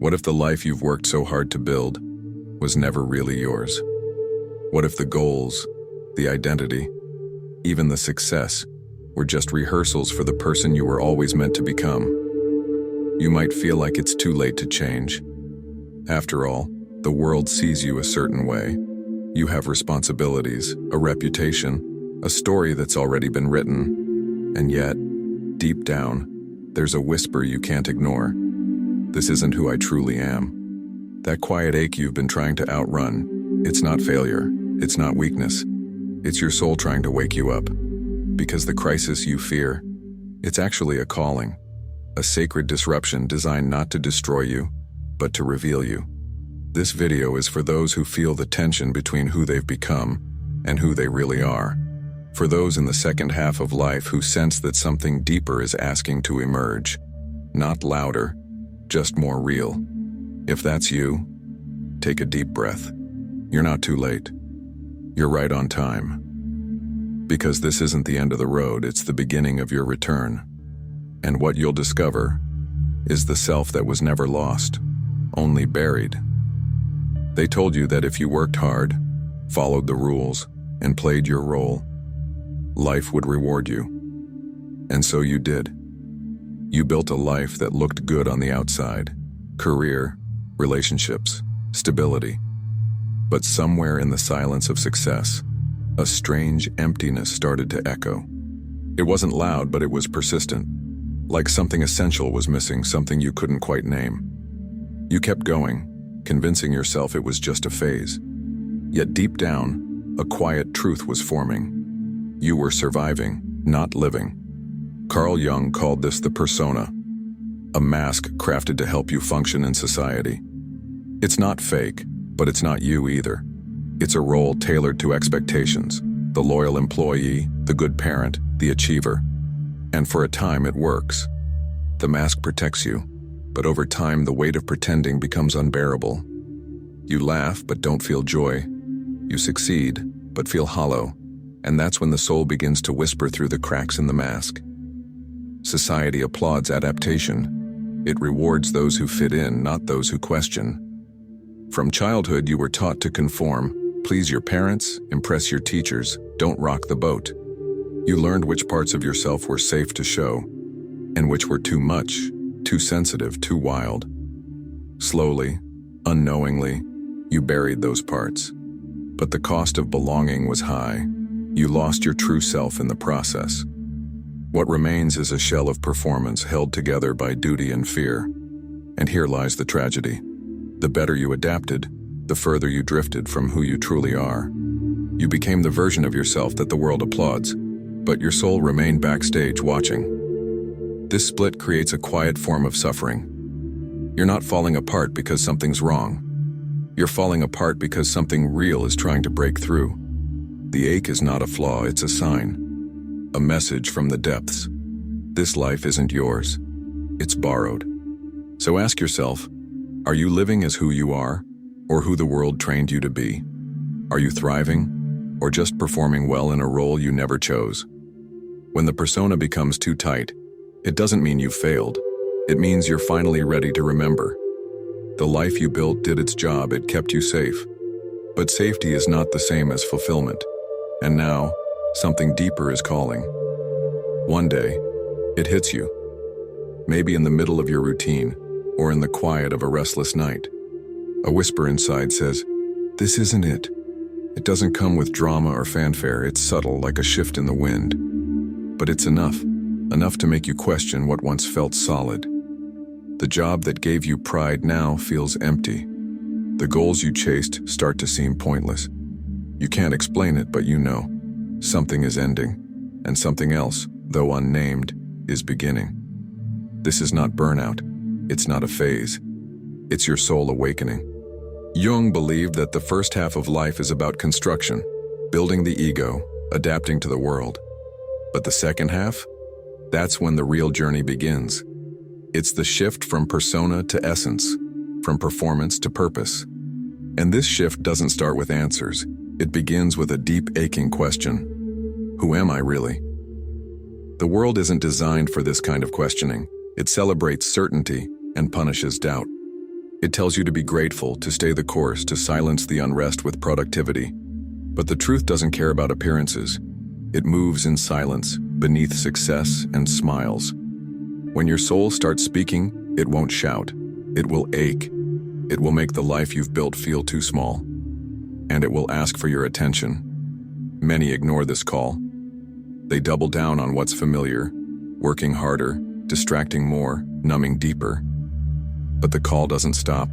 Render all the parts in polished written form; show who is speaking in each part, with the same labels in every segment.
Speaker 1: What if the life you've worked so hard to build was never really yours? What if the goals, the identity, even the success were just rehearsals for the person you were always meant to become? You might feel like it's too late to change. After all, the world sees you a certain way. You have responsibilities, a reputation, a story that's already been written. And yet, deep down, there's a whisper you can't ignore. This isn't who I truly am. That quiet ache you've been trying to outrun, it's not failure, it's not weakness. It's your soul trying to wake you up. Because the crisis you fear, it's actually a calling, a sacred disruption designed not to destroy you, but to reveal you. This video is for those who feel the tension between who they've become and who they really are. For those in the second half of life who sense that something deeper is asking to emerge. Not louder, just more real. If that's you, take a deep breath. You're not too late. You're right on time. Because this isn't the end of the road, it's the beginning of your return. And what you'll discover is the self that was never lost, only buried. They told you that if you worked hard, followed the rules, and played your role, life would reward you. And so you did. You built a life that looked good on the outside. Career, relationships, stability. But somewhere in the silence of success, a strange emptiness started to echo. It wasn't loud, but it was persistent. Like something essential was missing, something you couldn't quite name. You kept going, convincing yourself it was just a phase. Yet deep down, a quiet truth was forming. You were surviving, not living. Carl Jung called this the persona, a mask crafted to help you function in society. It's not fake, but it's not you either. It's a role tailored to expectations, the loyal employee, the good parent, the achiever. And for a time it works. The mask protects you, but over time the weight of pretending becomes unbearable. You laugh but don't feel joy. You succeed but feel hollow, and that's when the soul begins to whisper through the cracks in the mask. Society applauds adaptation. It rewards those who fit in, not those who question. From childhood, you were taught to conform, please your parents, impress your teachers, don't rock the boat. You learned which parts of yourself were safe to show, and which were too much, too sensitive, too wild. Slowly, unknowingly, you buried those parts. But the cost of belonging was high. You lost your true self in the process. What remains is a shell of performance held together by duty and fear. And here lies the tragedy. The better you adapted, the further you drifted from who you truly are. You became the version of yourself that the world applauds, but your soul remained backstage watching. This split creates a quiet form of suffering. You're not falling apart because something's wrong. You're falling apart because something real is trying to break through. The ache is not a flaw, it's a sign. A message from the depths. This life isn't yours. It's borrowed. So ask yourself, are you living as who you are, or who the world trained you to be? Are you thriving, or just performing well in a role you never chose? When the persona becomes too tight, it doesn't mean you failed. It means you're finally ready to remember. The life you built did its job, it kept you safe. But safety is not the same as fulfillment. And now, something deeper is calling. One day, it hits you. Maybe in the middle of your routine, or in the quiet of a restless night. A whisper inside says, "This isn't it." It doesn't come with drama or fanfare, it's subtle like a shift in the wind. But it's enough to make you question what once felt solid. The job that gave you pride now feels empty. The goals you chased start to seem pointless. You can't explain it, but you know. Something is ending, and something else, though unnamed, is beginning. This is not burnout. It's not a phase. It's your soul awakening. Jung believed that the first half of life is about construction, building the ego, adapting to the world. But the second half? That's when the real journey begins. It's the shift from persona to essence, from performance to purpose. And this shift doesn't start with answers. It begins with a deep, aching question. Who am I really? The world isn't designed for this kind of questioning. It celebrates certainty and punishes doubt. It tells you to be grateful, to stay the course, to silence the unrest with productivity. But the truth doesn't care about appearances. It moves in silence, beneath success, and smiles. When your soul starts speaking, it won't shout. It will ache. It will make the life you've built feel too small. And it will ask for your attention. Many ignore this call. They double down on what's familiar, working harder, distracting more, numbing deeper. But the call doesn't stop.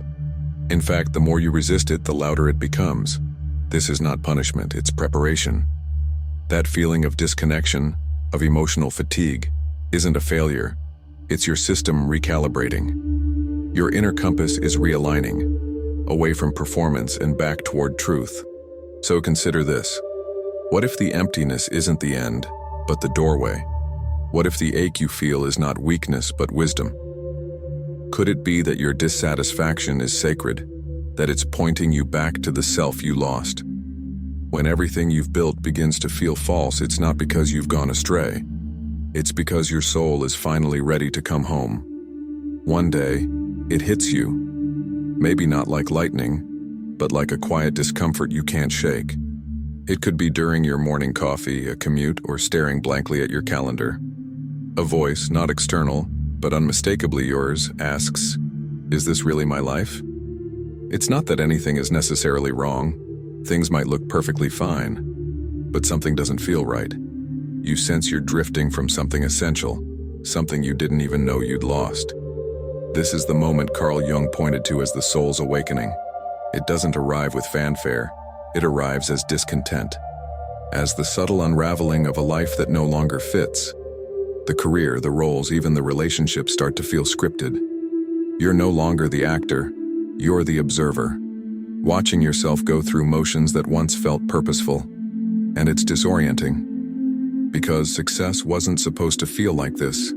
Speaker 1: In fact, the more you resist it, the louder it becomes. This is not punishment, it's preparation. That feeling of disconnection, of emotional fatigue, isn't a failure. It's your system recalibrating. Your inner compass is realigning, away from performance and back toward truth. So consider this. What if the emptiness isn't the end, but the doorway? What if the ache you feel is not weakness, but wisdom? Could it be that your dissatisfaction is sacred, that it's pointing you back to the self you lost? When everything you've built begins to feel false, it's not because you've gone astray. It's because your soul is finally ready to come home. One day, it hits you. Maybe not like lightning, but like a quiet discomfort you can't shake. It could be during your morning coffee, a commute, or staring blankly at your calendar. A voice, not external, but unmistakably yours, asks, "Is this really my life?" It's not that anything is necessarily wrong. Things might look perfectly fine, but something doesn't feel right. You sense you're drifting from something essential, something you didn't even know you'd lost. This is the moment Carl Jung pointed to as the soul's awakening. It doesn't arrive with fanfare. It arrives as discontent, as the subtle unraveling of a life that no longer fits. The career, the roles, even the relationships start to feel scripted. You're no longer the actor, you're the observer, watching yourself go through motions that once felt purposeful. And it's disorienting, because success wasn't supposed to feel like this.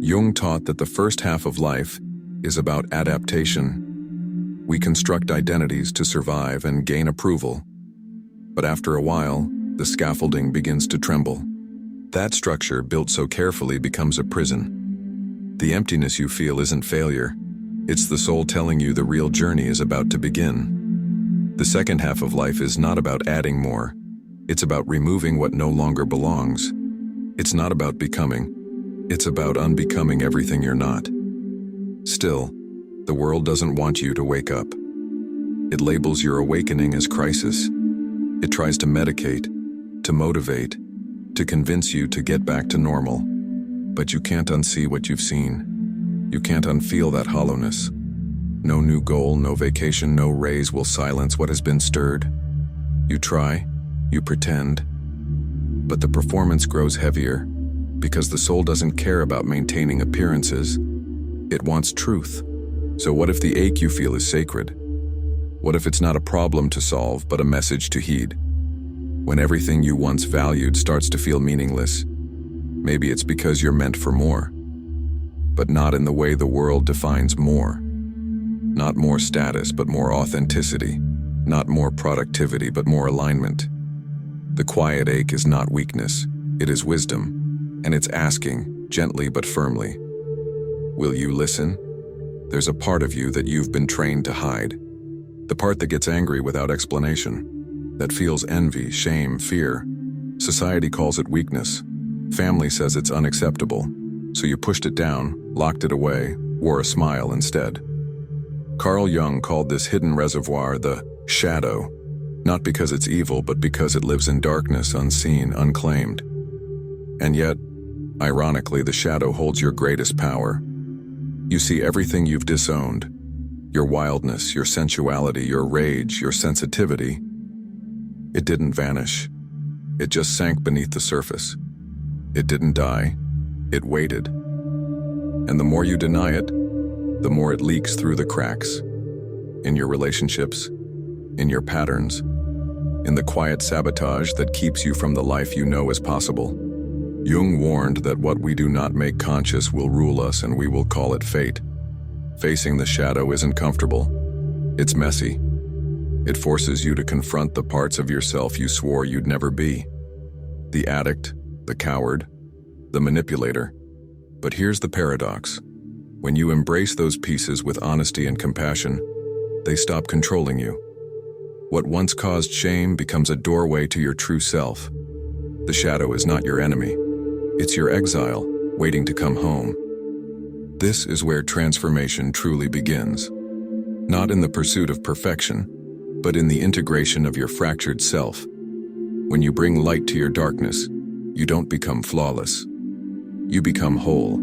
Speaker 1: Jung taught that the first half of life is about adaptation. We construct identities to survive and gain approval. But after a while, the scaffolding begins to tremble. That structure, built so carefully, becomes a prison. The emptiness you feel isn't failure. It's the soul telling you the real journey is about to begin. The second half of life is not about adding more. It's about removing what no longer belongs. It's not about becoming. It's about unbecoming everything you're not. Still, the world doesn't want you to wake up. It labels your awakening as crisis. It tries to medicate, to motivate, to convince you to get back to normal. But you can't unsee what you've seen. You can't unfeel that hollowness. No new goal, no vacation, no raise will silence what has been stirred. You try, you pretend, but the performance grows heavier because the soul doesn't care about maintaining appearances. It wants truth. So what if the ache you feel is sacred? What if it's not a problem to solve, but a message to heed? When everything you once valued starts to feel meaningless, maybe it's because you're meant for more, but not in the way the world defines more. Not more status, but more authenticity. Not more productivity, but more alignment. The quiet ache is not weakness, it is wisdom, and it's asking, gently but firmly, will you listen? There's a part of you that you've been trained to hide. The part that gets angry without explanation, that feels envy, shame, fear. Society calls it weakness. Family says it's unacceptable. So you pushed it down, locked it away, wore a smile instead. Carl Jung called this hidden reservoir the shadow, not because it's evil, but because it lives in darkness, unseen, unclaimed. And yet, ironically, the shadow holds your greatest power. You see everything you've disowned, your wildness, your sensuality, your rage, your sensitivity. It didn't vanish. It just sank beneath the surface. It didn't die. It waited. And the more you deny it, the more it leaks through the cracks. In your relationships, in your patterns, in the quiet sabotage that keeps you from the life you know is possible. Jung warned that what we do not make conscious will rule us, and we will call it fate. Facing the shadow isn't comfortable. It's messy. It forces you to confront the parts of yourself you swore you'd never be. The addict, the coward, the manipulator. But here's the paradox. When you embrace those pieces with honesty and compassion, they stop controlling you. What once caused shame becomes a doorway to your true self. The shadow is not your enemy. It's your exile, waiting to come home. This is where transformation truly begins. Not in the pursuit of perfection, but in the integration of your fractured self. When you bring light to your darkness, you don't become flawless. You become whole.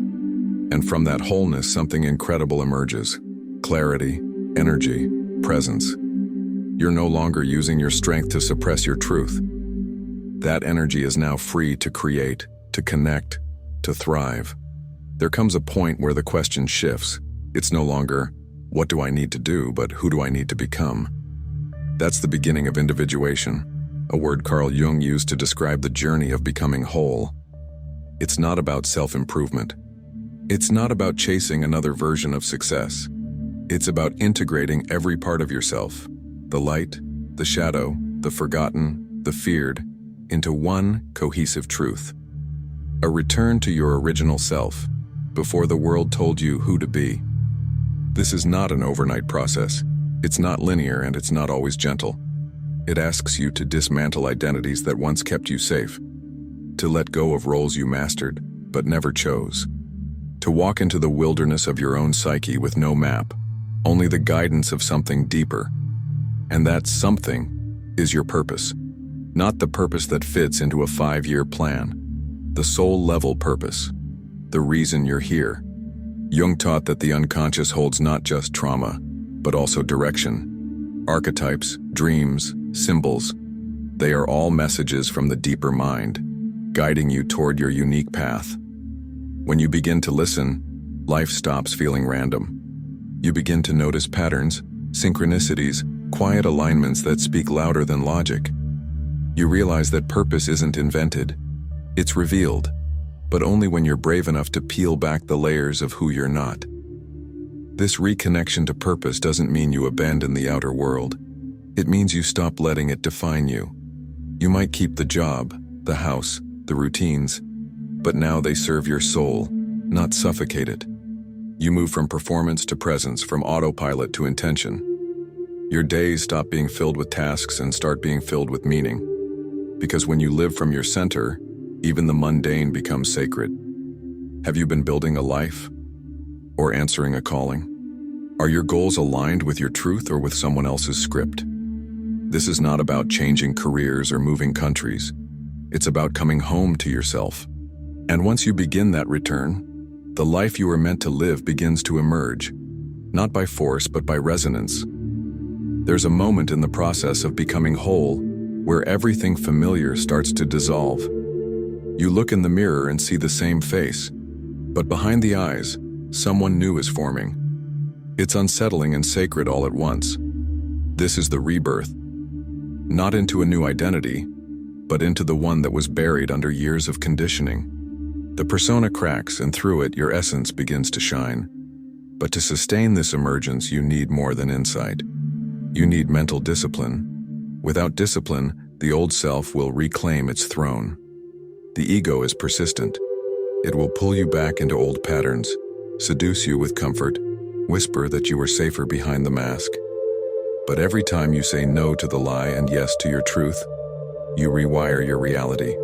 Speaker 1: And from that wholeness, something incredible emerges. Clarity, energy, presence. You're no longer using your strength to suppress your truth. That energy is now free to create, to connect, to thrive. There comes a point where the question shifts. It's no longer, what do I need to do, but who do I need to become? That's the beginning of individuation, a word Carl Jung used to describe the journey of becoming whole. It's not about self-improvement. It's not about chasing another version of success. It's about integrating every part of yourself, the light, the shadow, the forgotten, the feared, into one cohesive truth. A return to your original self, before the world told you who to be. This is not an overnight process. It's not linear and it's not always gentle. It asks you to dismantle identities that once kept you safe, to let go of roles you mastered but never chose, to walk into the wilderness of your own psyche with no map, only the guidance of something deeper. And that something is your purpose, not the purpose that fits into a 5-year plan, the soul-level purpose, the reason you're here. Jung taught that the unconscious holds not just trauma, but also direction. Archetypes, dreams, symbols, they are all messages from the deeper mind, guiding you toward your unique path. When you begin to listen, life stops feeling random. You begin to notice patterns, synchronicities, quiet alignments that speak louder than logic. You realize that purpose isn't invented, it's revealed, but only when you're brave enough to peel back the layers of who you're not. This reconnection to purpose doesn't mean you abandon the outer world. It means you stop letting it define you. You might keep the job, the house, the routines, but now they serve your soul, not suffocate it. You move from performance to presence, from autopilot to intention. Your days stop being filled with tasks and start being filled with meaning. Because when you live from your center, even the mundane becomes sacred. Have you been building a life? Or answering a calling? Are your goals aligned with your truth or with someone else's script? This is not about changing careers or moving countries. It's about coming home to yourself. And once you begin that return, the life you are meant to live begins to emerge, not by force but by resonance. There's a moment in the process of becoming whole where everything familiar starts to dissolve. You look in the mirror and see the same face, but behind the eyes, someone new is forming. It's unsettling and sacred all at once. This is the rebirth, not into a new identity, but into the one that was buried under years of conditioning. The persona cracks, and through it, your essence begins to shine. But to sustain this emergence, you need more than insight. You need mental discipline. Without discipline, the old self will reclaim its throne. The ego is persistent. It will pull you back into old patterns, seduce you with comfort, whisper that you are safer behind the mask. But every time you say no to the lie and yes to your truth, you rewire your reality.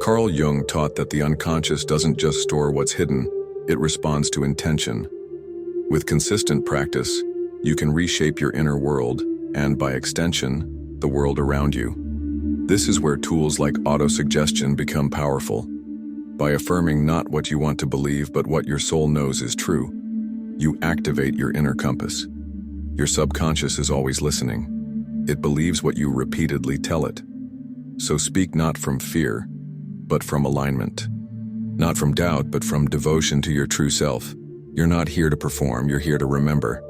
Speaker 1: Carl Jung taught that the unconscious doesn't just store what's hidden, it responds to intention. With consistent practice, you can reshape your inner world and, by extension, the world around you. This is where tools like autosuggestion become powerful. By affirming not what you want to believe but what your soul knows is true, you activate your inner compass. Your subconscious is always listening. It believes what you repeatedly tell it. So speak not from fear, but from alignment. Not from doubt, but from devotion to your true self. You're not here to perform, you're here to remember.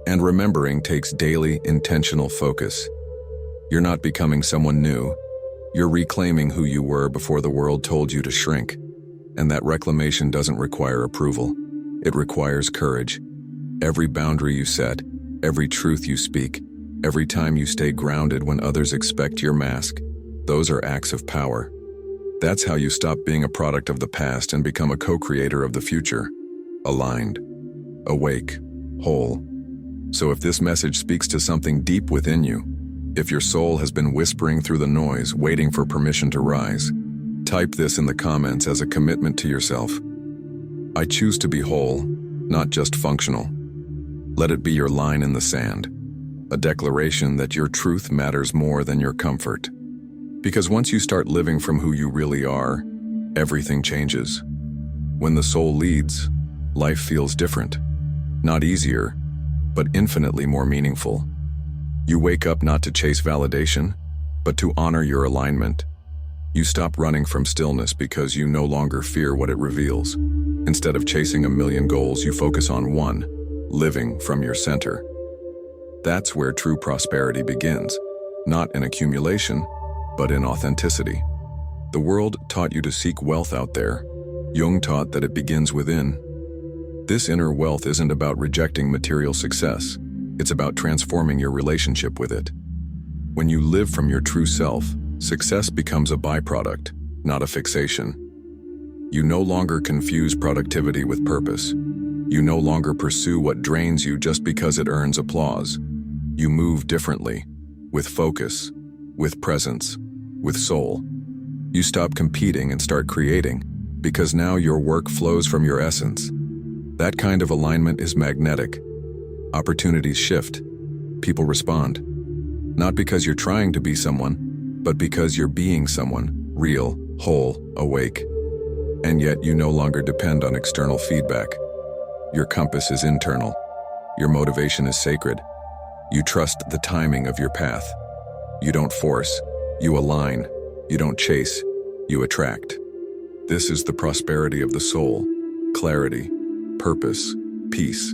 Speaker 1: And remembering takes daily, intentional focus. You're not becoming someone new. You're reclaiming who you were before the world told you to shrink. And that reclamation doesn't require approval. It requires courage. Every boundary you set, every truth you speak, every time you stay grounded when others expect your mask, those are acts of power. That's how you stop being a product of the past and become a co-creator of the future. Aligned. awake, whole. So if this message speaks to something deep within you, if your soul has been whispering through the noise, waiting for permission to rise, type this in the comments as a commitment to yourself. I choose to be whole, not just functional. Let it be your line in the sand, a declaration that your truth matters more than your comfort. Because once you start living from who you really are, everything changes. When the soul leads, life feels different. Not easier, but infinitely more meaningful. You wake up not to chase validation, but to honor your alignment. You stop running from stillness because you no longer fear what it reveals. Instead of chasing a million goals, you focus on one, living from your center. That's where true prosperity begins, not in accumulation, but in authenticity. The world taught you to seek wealth out there. Jung taught that it begins within. This inner wealth isn't about rejecting material success. It's about transforming your relationship with it. When you live from your true self, success becomes a byproduct, not a fixation. You no longer confuse productivity with purpose. You no longer pursue what drains you just because it earns applause. You move differently, with focus, with presence, with soul. You stop competing and start creating, because now your work flows from your essence. That kind of alignment is magnetic. Opportunities shift. People respond. Not because you're trying to be someone, but because you're being someone, real, whole, awake. And yet you no longer depend on external feedback. Your compass is internal. Your motivation is sacred. You trust the timing of your path. You don't force, you align. You don't chase, you attract. This is the prosperity of the soul, clarity, purpose, peace.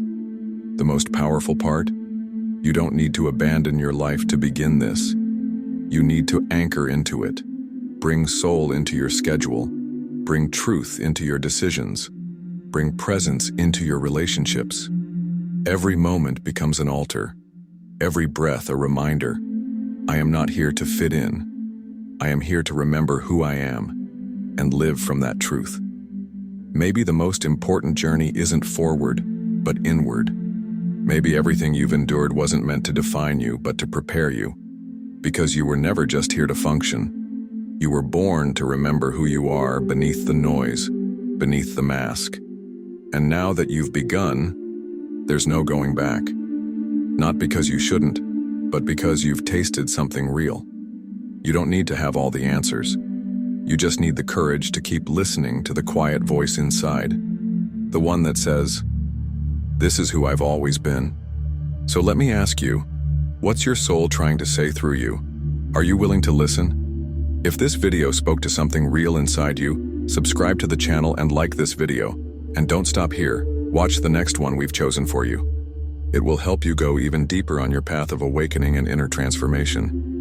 Speaker 1: The most powerful part? You don't need to abandon your life to begin this. You need to anchor into it. Bring soul into your schedule. Bring truth into your decisions. Bring presence into your relationships. Every moment becomes an altar. Every breath a reminder. I am not here to fit in. I am here to remember who I am and live from that truth. Maybe the most important journey isn't forward, but inward. Maybe everything you've endured wasn't meant to define you, but to prepare you. Because you were never just here to function. You were born to remember who you are beneath the noise, beneath the mask. And now that you've begun, there's no going back. Not because you shouldn't, but because you've tasted something real. You don't need to have all the answers. You just need the courage to keep listening to the quiet voice inside. The one that says, "This is who I've always been." So let me ask you, what's your soul trying to say through you? Are you willing to listen? If this video spoke to something real inside you, subscribe to the channel and like this video. And don't stop here. Watch the next one we've chosen for you. It will help you go even deeper on your path of awakening and inner transformation.